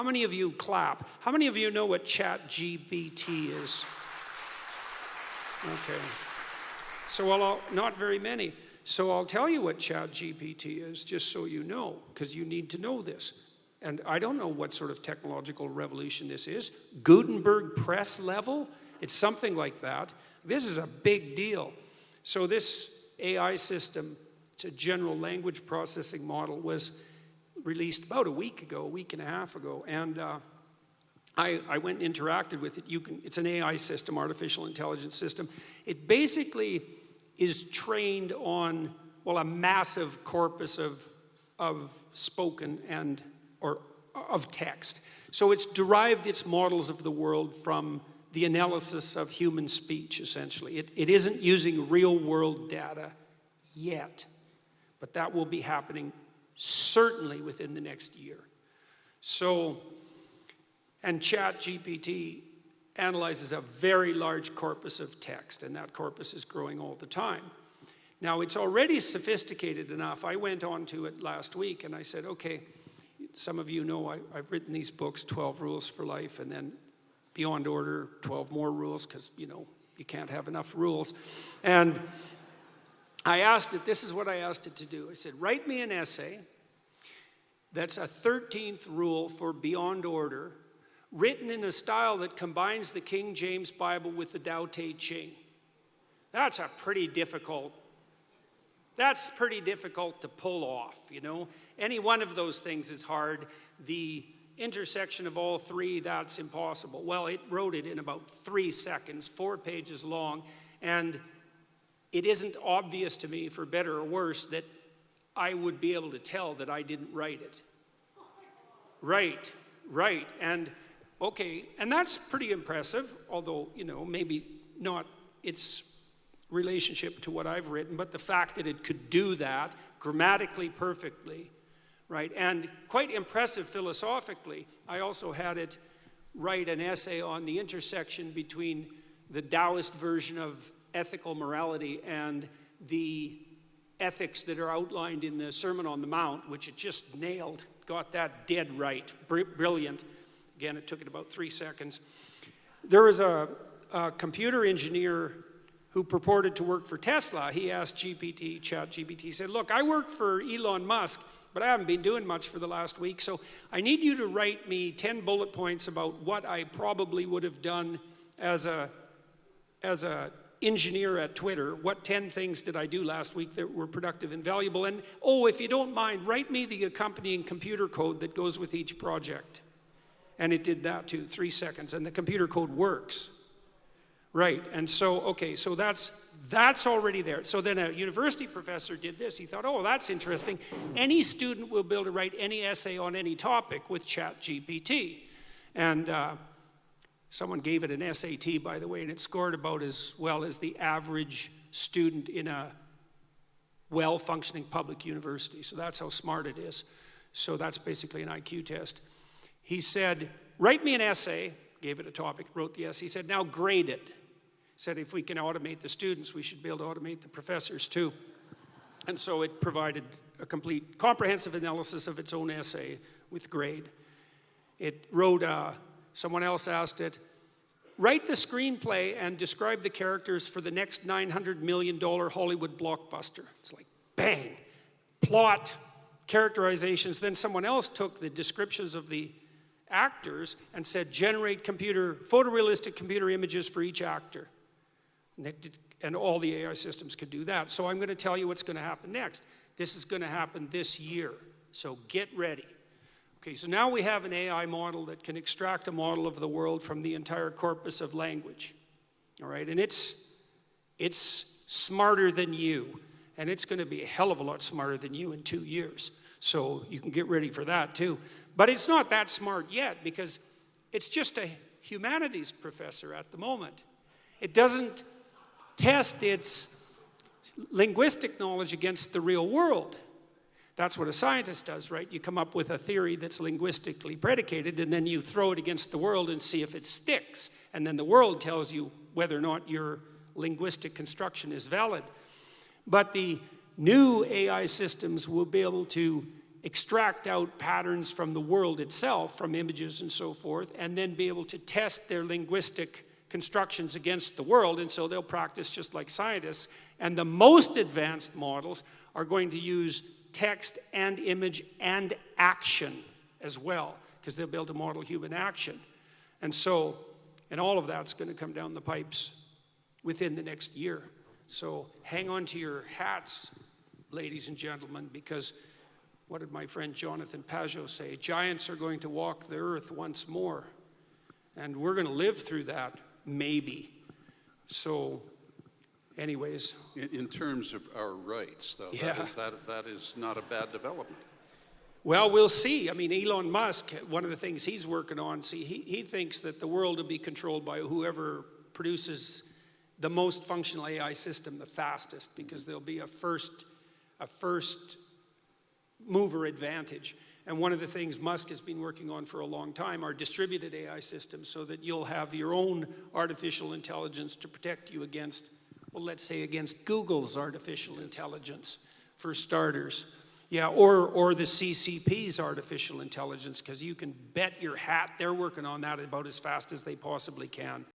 How many of you clap? How many of you know what ChatGPT is? Okay. So not very many. So I'll tell you what ChatGPT is, just so you know, because you need to know this. And I don't know what sort of technological revolution this is. Gutenberg press level? It's something like that. This is a big deal. So this AI system, it's a general language processing model, was released about a week and a half ago. And I went and interacted with it. It's an AI system, artificial intelligence system. It basically is trained on, well, a massive corpus of spoken or of text. So it's derived its models of the world from the analysis of human speech, essentially. It isn't using real-world data yet, but that will be happening certainly within the next year. So, and ChatGPT analyzes a very large corpus of text, and that corpus is growing all the time. Now, it's already sophisticated enough. I went on to it last week, and I said, okay, some of you know I've written these books, 12 Rules for Life, and then Beyond Order, 12 more rules, because, you know, you can't have enough rules. And I asked it, this is what I asked it to do. I said, write me an essay that's a 13th rule for Beyond Order, written in a style that combines the King James Bible with the Tao Te Ching. That's pretty difficult to pull off, you know. Any one of those things is hard. The intersection of all three, that's impossible. Well, it wrote it in about 3 seconds, 4 pages long, and it isn't obvious to me, for better or worse, that I would be able to tell that I didn't write it. Right, and okay, and that's pretty impressive, although, you know, maybe not its relationship to what I've written, but the fact that it could do that grammatically perfectly, right, and quite impressive philosophically. I also had it write an essay on the intersection between the Taoist version of ethical morality and the ethics that are outlined in the Sermon on the Mount, which it just nailed, got that dead right, brilliant. Again, it took it about 3 seconds. There was a computer engineer who purported to work for Tesla. He asked ChatGPT, he said, look, I work for Elon Musk, but I haven't been doing much for the last week, so I need you to write me 10 bullet points about what I probably would have done as a engineer at Twitter. What 10 things did I do last week that were productive and valuable? And, oh, if you don't mind, write me the accompanying computer code that goes with each project. And it did that too, 3 seconds, and the computer code works. Right, and so, okay, so that's already there. So then a university professor did this. He thought, oh, that's interesting. Any student will be able to write any essay on any topic with ChatGPT. And someone gave it an SAT, by the way, and it scored about as well as the average student in a well-functioning public university. So that's how smart it is. So that's basically an IQ test. He said, write me an essay, gave it a topic, wrote the essay. He said, now grade it. He said, if we can automate the students, we should be able to automate the professors too. And so it provided a complete, comprehensive analysis of its own essay with grade. It wrote, someone else asked it, write the screenplay and describe the characters for the next $900 million Hollywood blockbuster. It's like, bang, plot, characterizations. Then someone else took the descriptions of the actors and said, generate photorealistic computer images for each actor. And all the AI systems could do that. So I'm going to tell you what's going to happen next. This is going to happen this year. So get ready. Okay, so now we have an AI model that can extract a model of the world from the entire corpus of language. All right, and it's smarter than you. And it's going to be a hell of a lot smarter than you in 2 years. So you can get ready for that too. But it's not that smart yet because it's just a humanities professor at the moment. It doesn't test its linguistic knowledge against the real world. That's what a scientist does, right? You come up with a theory that's linguistically predicated, and then you throw it against the world and see if it sticks. And then the world tells you whether or not your linguistic construction is valid. But the new AI systems will be able to extract out patterns from the world itself, from images and so forth, and then be able to test their linguistic constructions against the world, and so they'll practice just like scientists. And the most advanced models are going to use text and image and action as well, because they'll be able to model human action. And so, and all of that's going to come down the pipes within the next year. So hang on to your hats, ladies and gentlemen, because what did my friend Jonathan Pajot say? Giants are going to walk the earth once more. And we're going to live through that, maybe. So, anyways. In terms of our rights, though, yeah. that is not a bad development. Well, we'll see. I mean, Elon Musk, one of the things he's working on, he thinks that the world will be controlled by whoever produces the most functional AI system the fastest, because there'll be a first mover advantage. And one of the things Musk has been working on for a long time are distributed AI systems, so that you'll have your own artificial intelligence to protect you against, well, let's say against Google's artificial intelligence, for starters. Yeah, or the CCP's artificial intelligence, because you can bet your hat they're working on that about as fast as they possibly can.